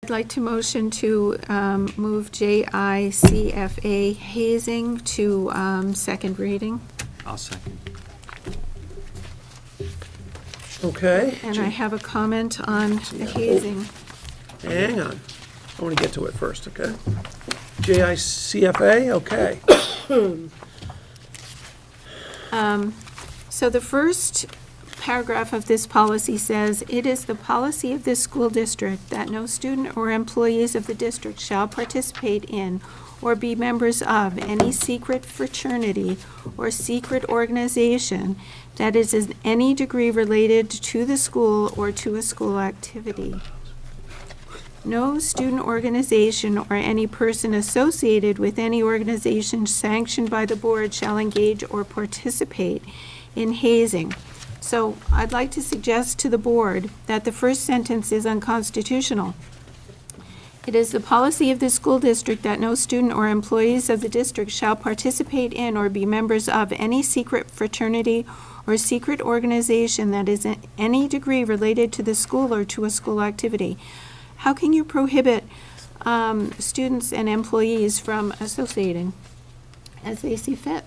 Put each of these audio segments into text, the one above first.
I'd like to motion to move JICFA hazing to second reading. I'll second. Okay. And I have a comment on the hazing. Hang on. I want to get to it first, okay? JICFA, okay. So the first paragraph of this policy says, "It is the policy of this school district that no student or employees of the district shall participate in or be members of any secret fraternity or secret organization that is in any degree related to the school or to a school activity. No student organization or any person associated with any organization sanctioned by the board shall engage or participate in hazing." So I'd like to suggest to the board that the first sentence is unconstitutional. It is the policy of the school district that no student or employees of the district shall participate in or be members of any secret fraternity or secret organization that is in any degree related to the school or to a school activity. How can you prohibit students and employees from associating as they see fit?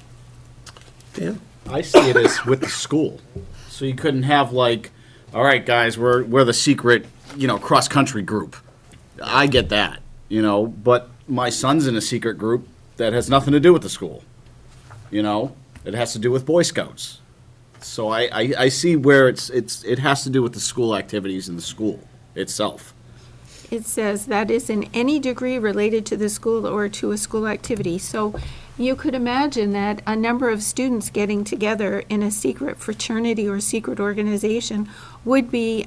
Dan? I see it as with the school. So you couldn't have like, all right, guys, we're the secret, cross-country group. I get that, but my son's in a secret group that has nothing to do with the school. It has to do with Boy Scouts. So I see where it has to do with the school activities in the school itself. It says that is in any degree related to the school or to a school activity. So you could imagine that a number of students getting together in a secret fraternity or secret organization would be,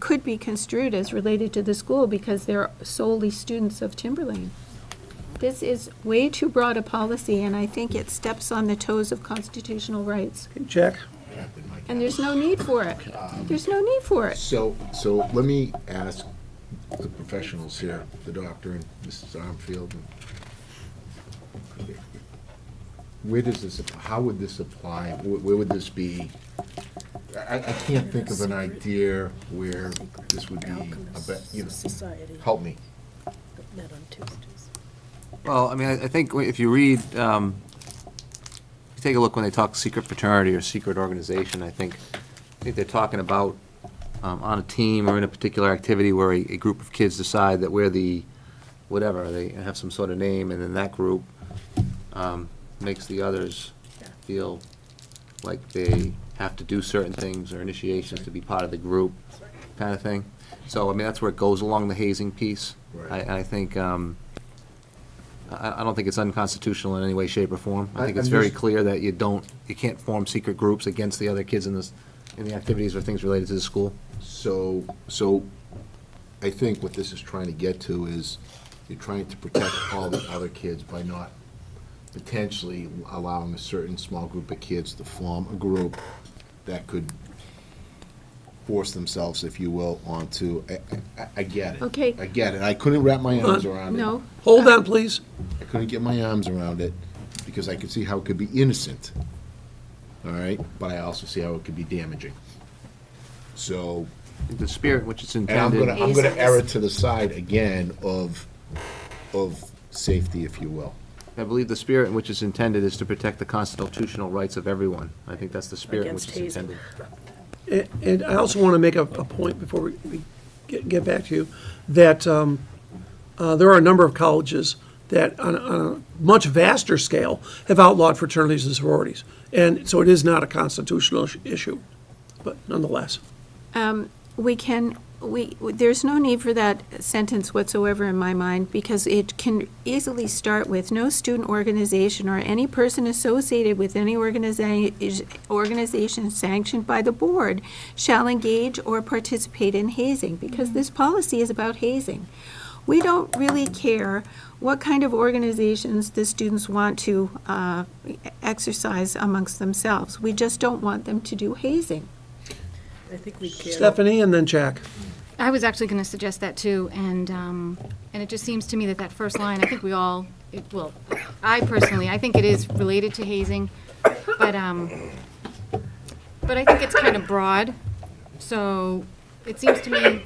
could be construed as related to the school because they're solely students of Timberlane. This is way too broad a policy, and I think it steps on the toes of constitutional rights. Jack? And there's no need for it. There's no need for it. So let me ask the professionals here, the doctor and Mrs. Armfield. Where does this, how would this apply? Where would this be? I can't think of an idea where this would be, help me. Met on Tuesdays. Well, I mean, I think if you read, you take a look when they talk secret fraternity or secret organization, I think they're talking about on a team or in a particular activity where a group of kids decide that we're the, whatever, they have some sort of name, and then that group makes the others feel like they have to do certain things or initiations to be part of the group, kind of thing. So, I mean, that's where it goes along the hazing piece. Right. I think, I don't think it's unconstitutional in any way, shape, or form. I think it's I'm very just- clear that you can't form secret groups against the other kids in the activities or things related to the school. So I think what this is trying to get to is you're trying to protect all the other kids by not potentially allowing a certain small group of kids to form a group that could force themselves, if you will, onto, I get it. Okay. I get it. I couldn't wrap my arms around it. No. Hold on, please. I couldn't get my arms around it because I could see how it could be innocent, all right? But I also see how it could be damaging. So, The spirit in which it's and I'm intended. gonna err it to the side again of safety, if you will. I believe the spirit in which it's intended is to protect the constitutional rights of everyone. I think that's the spirit in which it's Against hazing. intended. And I also want to make a point before we get back to you, that there are a number of colleges that on a much vaster scale have outlawed fraternities and sororities. And so it is not a constitutional issue, but nonetheless. There's no need for that sentence whatsoever in my mind, because it can easily start with no student organization or any person associated with any organization sanctioned by the board shall engage or participate in hazing, because this policy is about hazing. We don't really care what kind of organizations the students want to exercise amongst themselves. We just don't want them to do hazing. I think we care. Stephanie and then Jack. I was actually going to suggest that too, and it just seems to me that first line, I think we all, I personally, I think it is related to hazing, but I think it's kind of broad, so it seems to me,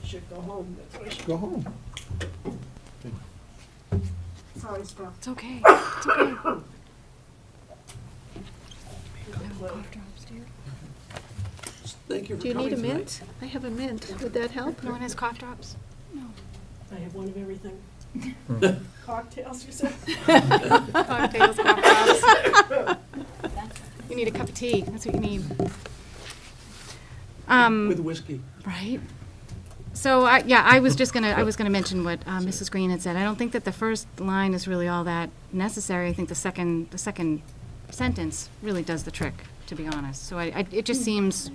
Should go home, that's why I should Go home. Sorry, Steph. It's okay, it's okay. Thank you for Do you need coming a tonight. mint? I have a mint. Would that help? No one has cough drops? I have one of everything. Cocktails, you said? Cocktails, cough drops. You need a cup of tea, that's what you need. With whiskey. Right. So, I was gonna mention what Mrs. Green had said. I don't think that the first line is really all that necessary. I think the second sentence really does the trick, to be honest. So it just seems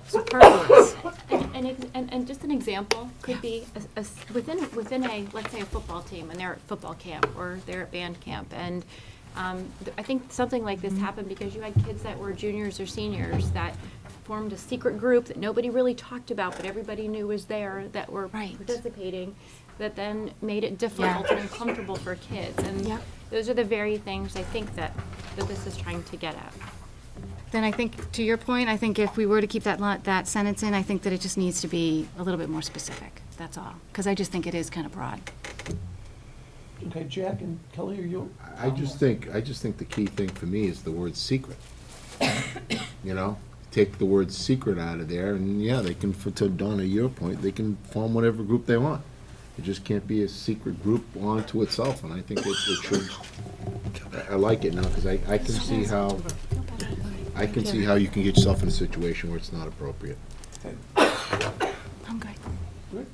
superfluous. And just an example could be within a, let's say, a football team, and they're at football camp or they're at band camp, and I think something like this happened because you had kids that were juniors or seniors that formed a secret group that nobody really talked about, but everybody knew was there, that were Right. participating, that then made it difficult and uncomfortable for kids. And Yep. those are the very things I think that this is trying to get at. Then I think, to your point, I think if we were to keep that sentence in, I think that it just needs to be a little bit more specific, that's all. Because I just think it is kind of broad. Okay, Jack and Kelly, are you? I just think the key thing for me is the word secret. You know, take the word secret out of there, and yeah, they can, to Donna, your point, they can form whatever group they want. It just can't be a secret group onto itself, and I think it should, I like it now, because I can see how, you can get yourself in a situation where it's not appropriate. I'm good.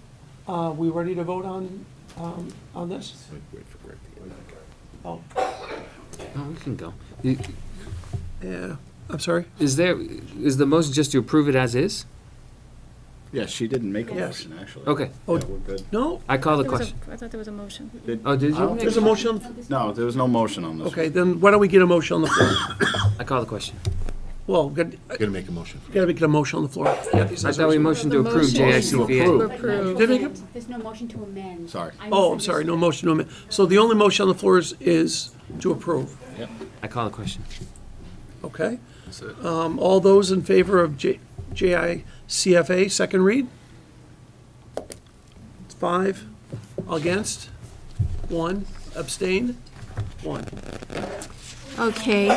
We ready to vote on this? Wait for Greg to get back. Oh, Oh, we can go. yeah, I'm sorry? Is the motion just to approve it as is? Yeah, she didn't make a Yes. motion, actually. Okay. Yeah, Oh, we're good. No? I call the There was question. I thought there was a motion. Oh, did you? There's a motion on, No, there was no motion on this. okay, then why don't we get a motion on the floor? I call the question. Well, Gotta make a motion. gotta get a motion on the floor. Kathy I says thought we there's- motioned to approve To JICVA. approve. Did we get- There's no motion to amend. Sorry. Oh, I'm sorry, no motion, no amendment. So the only motion on the floor is to approve, I call the question. okay? All those in favor of JICFA, second read? It's 5. Against? 1. Abstain? 1. Okay.